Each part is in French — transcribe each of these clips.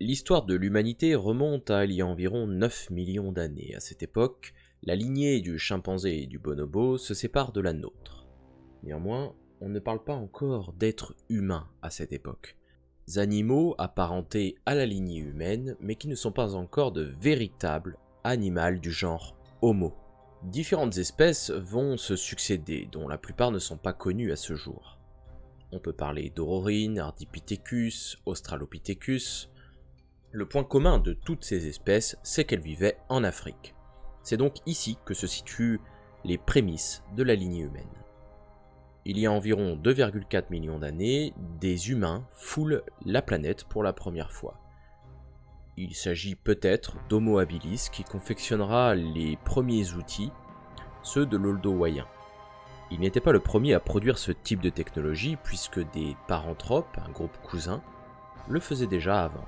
L'histoire de l'humanité remonte à il y a environ 9 millions d'années. À cette époque, la lignée du chimpanzé et du bonobo se sépare de la nôtre. Néanmoins, on ne parle pas encore d'êtres humains à cette époque. Animaux apparentés à la lignée humaine, mais qui ne sont pas encore de véritables animaux du genre Homo. Différentes espèces vont se succéder, dont la plupart ne sont pas connues à ce jour. On peut parler d'Ororine, Ardipithecus, Australopithecus. Le point commun de toutes ces espèces, c'est qu'elles vivaient en Afrique. C'est donc ici que se situent les prémices de la lignée humaine. Il y a environ 2,4 millions d'années, des humains foulent la planète pour la première fois. Il s'agit peut-être d'Homo habilis qui confectionnera les premiers outils, ceux de l'Oldowayen. Il n'était pas le premier à produire ce type de technologie puisque des paranthropes, un groupe cousin, le faisaient déjà avant.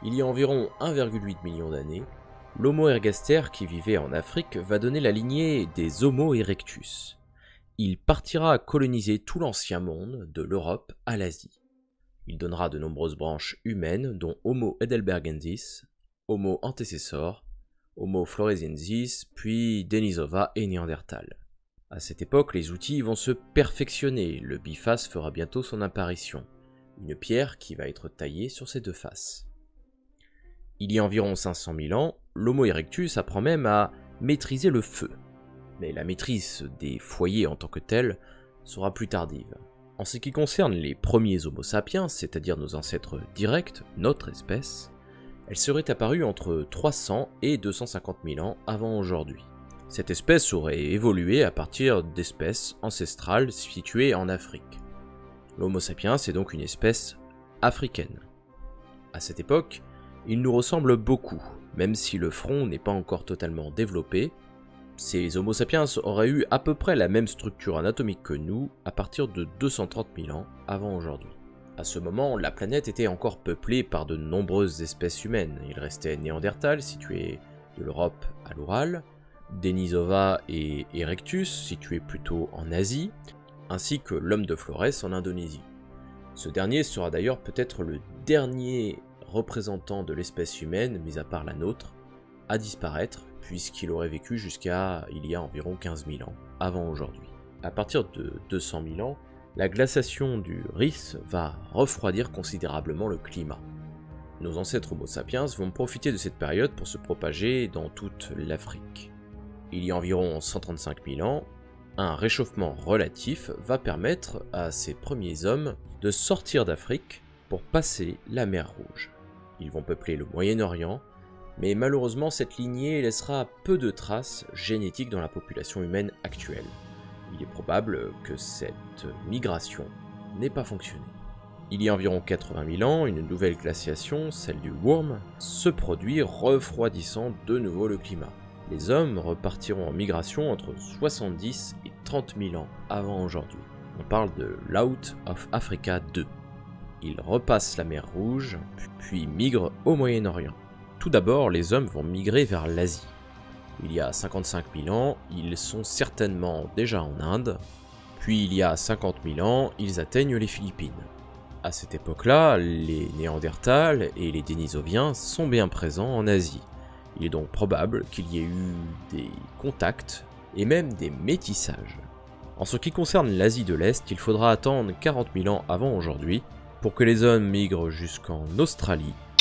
Il y a environ 1,8 million d'années, l'Homo ergaster qui vivait en Afrique va donner la lignée des Homo erectus. Il partira coloniser tout l'ancien monde, de l'Europe à l'Asie. Il donnera de nombreuses branches humaines, dont Homo heidelbergensis, Homo antecessor, Homo floresiensis, puis Denisova et Néandertal. À cette époque, les outils vont se perfectionner, le biface fera bientôt son apparition, une pierre qui va être taillée sur ses deux faces. Il y a environ 500 000 ans, l'Homo erectus apprend même à maîtriser le feu. Mais la maîtrise des foyers en tant que telle sera plus tardive. En ce qui concerne les premiers Homo sapiens, c'est-à-dire nos ancêtres directs, notre espèce, elle serait apparue entre 300 et 250 000 ans avant aujourd'hui. Cette espèce aurait évolué à partir d'espèces ancestrales situées en Afrique. L'Homo sapiens est donc une espèce africaine. À cette époque, il nous ressemble beaucoup, même si le front n'est pas encore totalement développé. Ces Homo sapiens auraient eu à peu près la même structure anatomique que nous à partir de 230 000 ans avant aujourd'hui. À ce moment, la planète était encore peuplée par de nombreuses espèces humaines. Il restait Néandertal, situé de l'Europe à l'Oural, Denisova et Erectus, situés plutôt en Asie, ainsi que l'homme de Flores en Indonésie. Ce dernier sera d'ailleurs peut-être le dernier représentant de l'espèce humaine, mis à part la nôtre, à disparaître, puisqu'il aurait vécu jusqu'à il y a environ 15 000 ans, avant aujourd'hui. À partir de 200 000 ans, la glaciation du Riss va refroidir considérablement le climat. Nos ancêtres Homo sapiens vont profiter de cette période pour se propager dans toute l'Afrique. Il y a environ 135 000 ans, un réchauffement relatif va permettre à ces premiers hommes de sortir d'Afrique pour passer la mer Rouge. Ils vont peupler le Moyen-Orient, mais malheureusement cette lignée laissera peu de traces génétiques dans la population humaine actuelle. Il est probable que cette migration n'ait pas fonctionné. Il y a environ 80 000 ans, une nouvelle glaciation, celle du Würm, se produit refroidissant de nouveau le climat. Les hommes repartiront en migration entre 70 et 30 000 ans avant aujourd'hui. On parle de l'Out of Africa 2. Ils repassent la mer Rouge, puis migrent au Moyen-Orient. Tout d'abord, les hommes vont migrer vers l'Asie. Il y a 55 000 ans, ils sont certainement déjà en Inde, puis il y a 50 000 ans, ils atteignent les Philippines. À cette époque-là, les Néandertals et les Denisoviens sont bien présents en Asie. Il est donc probable qu'il y ait eu des contacts et même des métissages. En ce qui concerne l'Asie de l'Est, il faudra attendre 40 000 ans avant aujourd'hui pour que les hommes migrent jusqu'en Australie